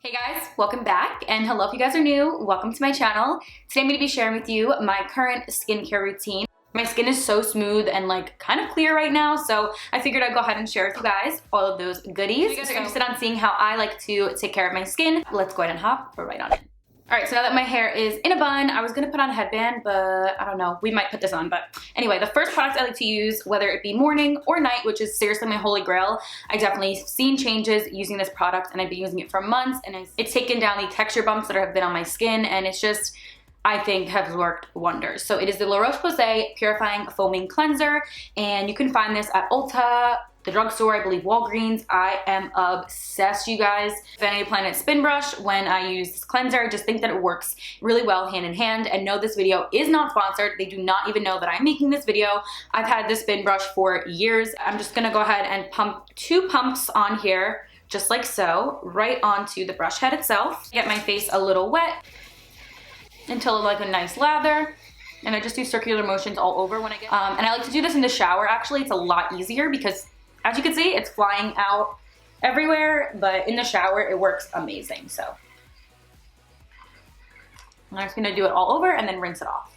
Hey guys, welcome back, and hello if you guys are new, welcome to my channel. Today I'm going to be sharing with you my current skincare routine. My skin is so smooth and like kind of clear right now, so I figured I'd go ahead and share with you guys all of those goodies. If you guys are interested on seeing how I like to take care of my skin, let's go ahead and hop right on it. Alright, so now that my hair is in a bun, I was going to put on a headband, but I don't know, we might put this on. But anyway, the first product I like to use, whether it be morning or night, which is seriously my holy grail, I definitely seen changes using this product, and I've been using it for months, and it's taken down the texture bumps that have been on my skin, and it's just, I think, has worked wonders. So it is the Roche Posay Purifying Foaming Cleanser, and you can find this at Ulta, the drugstore, I believe Walgreens. I am obsessed, you guys. Vanity Planet Spin Brush, when I use this cleanser, I just think that it works really well hand in hand. And no, this video is not sponsored. They do not even know that I'm making this video. I've had this spin brush for years. I'm just gonna go ahead and pump 2 pumps on here, just like so, right onto the brush head itself. Get my face a little wet until like a nice lather. And I just do circular motions all over when I get, and I like to do this in the shower. Actually, it's a lot easier because, as you can see, it's flying out everywhere, but in the shower, it works amazing. So I'm just gonna do it all over and then rinse it off.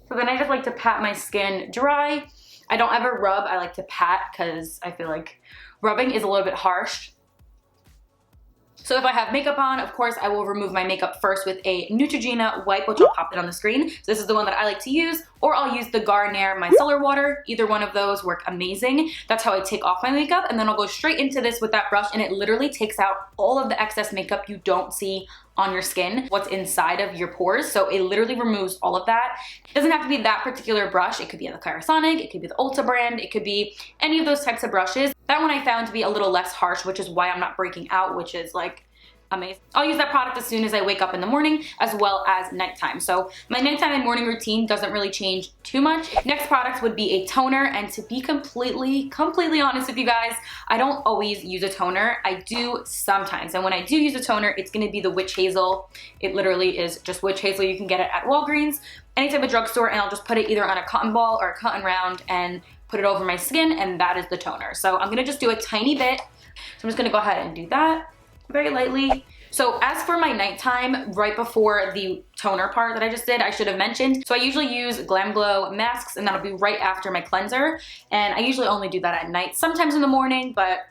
So then I just like to pat my skin dry. I don't ever rub, I like to pat because I feel like rubbing is a little bit harsh. So if I have makeup on, of course, I will remove my makeup first with a Neutrogena wipe, which I'll pop it on the screen. So this is the one that I like to use, or I'll use the Garnier Micellar Water. Either one of those work amazing. That's how I take off my makeup, and then I'll go straight into this with that brush, and it literally takes out all of the excess makeup you don't see on your skin, what's inside of your pores. So it literally removes all of that. It doesn't have to be that particular brush. It could be the Clarisonic, it could be the Ulta brand, it could be any of those types of brushes. That one I found to be a little less harsh, which is why I'm not breaking out, which is like amazing. I'll use that product as soon as I wake up in the morning, as well as nighttime. So my nighttime and morning routine doesn't really change too much. Next product would be a toner, and to be completely honest with you guys, I don't always use a toner. I do sometimes, and when I do use a toner, it's gonna be the witch hazel. It literally is just witch hazel. You can get it at Walgreens, any type of drugstore, and I'll just put it either on a cotton ball or a cotton round and put it over my skin, and that is the toner. So I'm gonna just do a tiny bit. So I'm just gonna go ahead and do that very lightly. So as for my nighttime, right before the toner part that I just did, I should have mentioned. So I usually use Glam Glow masks, and that'll be right after my cleanser. And I usually only do that at night, sometimes in the morning, but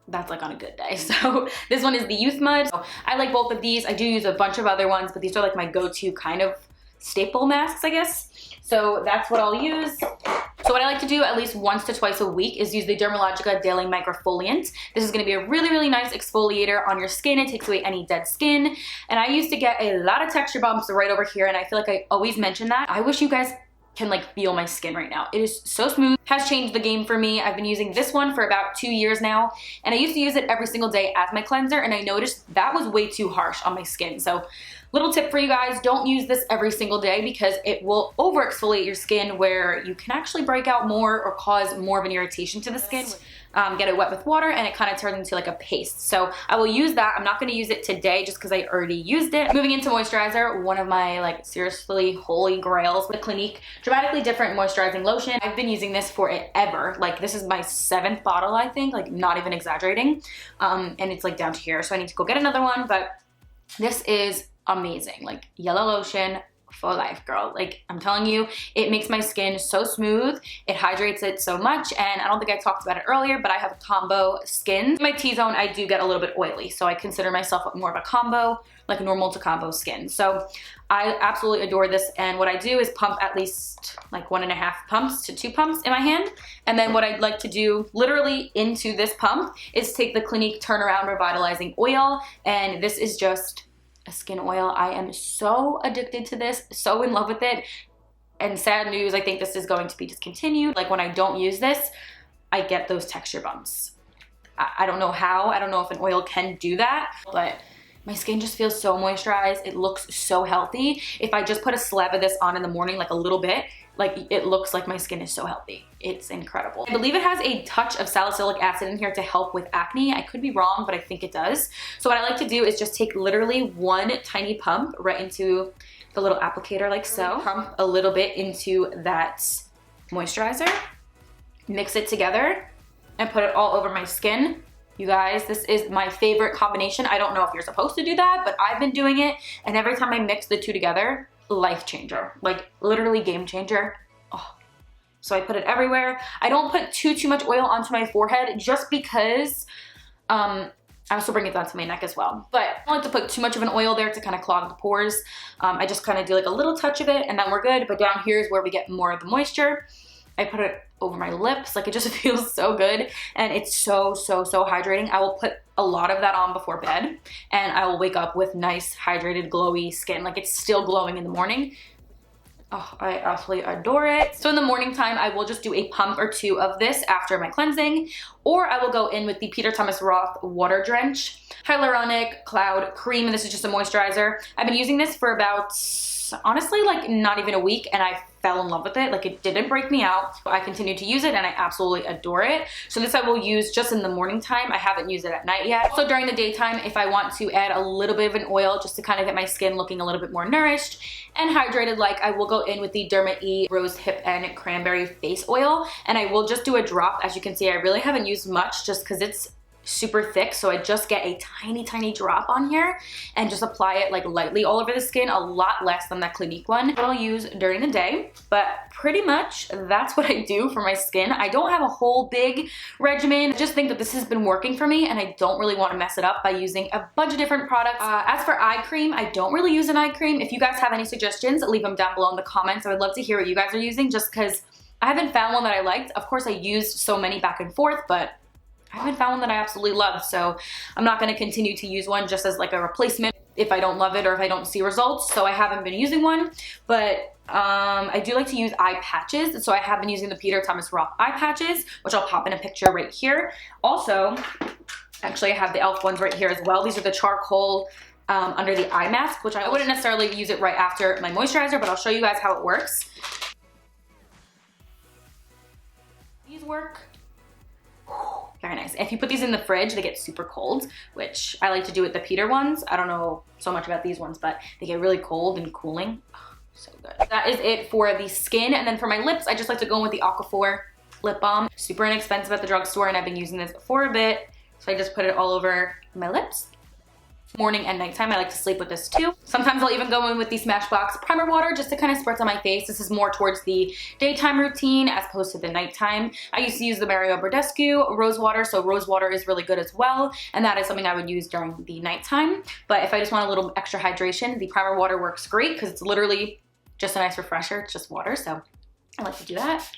that's like on a good day. So this one is the Youth Mud. So I like both of these. I do use a bunch of other ones, but these are like my go-to kind of staple masks, I guess. So that's what I'll use. So what I like to do at least once to twice a week is use the Dermalogica Daily Microfolient. This is gonna be a really nice exfoliator on your skin. It takes away any dead skin. And I used to get a lot of texture bumps right over here, and I feel like I always mention that. I wish you guys can like feel my skin right now. It is so smooth, has changed the game for me. I've been using this one for about 2 years now, and I used to use it every single day as my cleanser, and I noticed that was way too harsh on my skin. So little tip for you guys, don't use this every single day because it will over exfoliate your skin, where you can actually break out more or cause more of an irritation to the skin. Get it wet with water, and it kind of turns into like a paste. So I will use that. I'm not going to use it today just because I already used it. Moving into moisturizer, one of my like seriously holy grails, the Clinique Dramatically Different Moisturizing Lotion. I've been using this for ever. Like this is my 7th bottle, I think, like not even exaggerating. And it's like down to here, so I need to go get another one, but this is amazing. Like yellow lotion for life, girl. Like I'm telling you, it makes my skin so smooth. It hydrates it so much, and I don't think I talked about it earlier, but I have a combo skin. My T-zone, I do get a little bit oily, so I consider myself more of a combo, like normal to combo skin. So I absolutely adore this, and what I do is pump at least like 1.5 pumps to 2 pumps in my hand, and then what I'd like to do literally into this pump is take the Clinique Turnaround Revitalizing Oil, and this is just a skin oil. I am so addicted to this, so in love with it, and sad news, I think this is going to be discontinued. Like when I don't use this, I get those texture bumps. I don't know how, I don't know if an oil can do that, but My skin just feels so moisturized. It looks so healthy. If I just put a slab of this on in the morning, like a little bit, like it looks like my skin is so healthy. It's incredible. I believe it has a touch of salicylic acid in here to help with acne. I could be wrong, but I think it does. So what I like to do is just take literally one tiny pump right into the little applicator like so. Pump a little bit into that moisturizer, mix it together, and put it all over my skin. You guys, this is my favorite combination. I don't know if you're supposed to do that, but I've been doing it, and every time I mix the two together, life changer. Like literally game changer. Oh. So I put it everywhere. I don't put too much oil onto my forehead just because I also bring it down to my neck as well. But I don't like to put too much of an oil there to kind of clog the pores. I just kind of do like a little touch of it and then we're good. But down here is where we get more of the moisture. I put it over my lips. Like it just feels so good. And it's so hydrating. I will put a lot of that on before bed and I will wake up with nice, hydrated, glowy skin. Like it's still glowing in the morning. Oh, I absolutely adore it. So in the morning time, I will just do a pump or two of this after my cleansing, or I will go in with the Peter Thomas Roth Water Drench Hyaluronic Cloud Cream, and this is just a moisturizer. I've been using this for about, honestly, like not even a week, and I fell in love with it. Like it didn't break me out. I continued to use it and I absolutely adore it. So this I will use just in the morning time. I haven't used it at night yet. So during the daytime, if I want to add a little bit of an oil just to kind of get my skin looking a little bit more nourished and hydrated, like I will go in with the Derma Rose Hip and Cranberry Face Oil, and I will just do a drop. As you can see, I really haven't used much just because it's super thick, so I just get a tiny drop on here and just apply it like lightly all over the skin, a lot less than that Clinique one that I'll use during the day. But pretty much that's what I do for my skin. I don't have a whole big regimen. I just think that this has been working for me and I don't really want to mess it up by using a bunch of different products. As for eye cream, I don't really use an eye cream. If you guys have any suggestions, leave them down below in the comments. I would love to hear what you guys are using just because I haven't found one that I liked. Of course, I used so many back and forth, but I haven't found one that I absolutely love, so I'm not going to continue to use one just as like a replacement if I don't love it or if I don't see results. So I haven't been using one, but I do like to use eye patches. So I have been using the Peter Thomas Roth eye patches, which I'll pop in a picture right here. Also, actually I have the e.l.f. ones right here as well. These are the charcoal under the eye mask, which I wouldn't necessarily use it right after my moisturizer, but I'll show you guys how it works. These work. Very nice. If you put these in the fridge, they get super cold, which I like to do with the Peter ones. I don't know so much about these ones, but they get really cold and cooling. Oh, so good. That is it for the skin. And then for my lips, I just like to go in with the Aquaphor lip balm. Super inexpensive at the drugstore, and I've been using this for a bit. So I just put it all over my lips. Morning and nighttime, I like to sleep with this too. Sometimes I'll even go in with the Smashbox primer water just to kind of spritz on my face. This is more towards the daytime routine as opposed to the nighttime. I used to use the Mario Badescu rose water, so rose water is really good as well, and that is something I would use during the nighttime. But if I just want a little extra hydration, the primer water works great because it's literally just a nice refresher. It's just water, so I like to do that.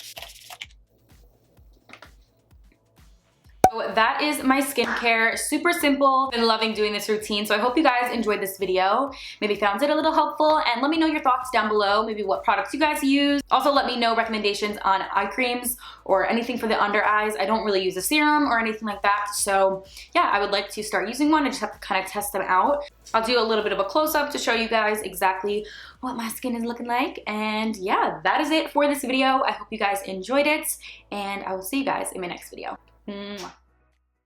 So that is my skincare. Super simple. Been loving doing this routine. So I hope you guys enjoyed this video. Maybe found it a little helpful, and let me know your thoughts down below. Maybe what products you guys use. Also let me know recommendations on eye creams or anything for the under eyes. I don't really use a serum or anything like that. So yeah, I would like to start using one. I just have to kind of test them out. I'll do a little bit of a close-up to show you guys exactly what my skin is looking like. And yeah, that is it for this video. I hope you guys enjoyed it, and I will see you guys in my next video. Mwah.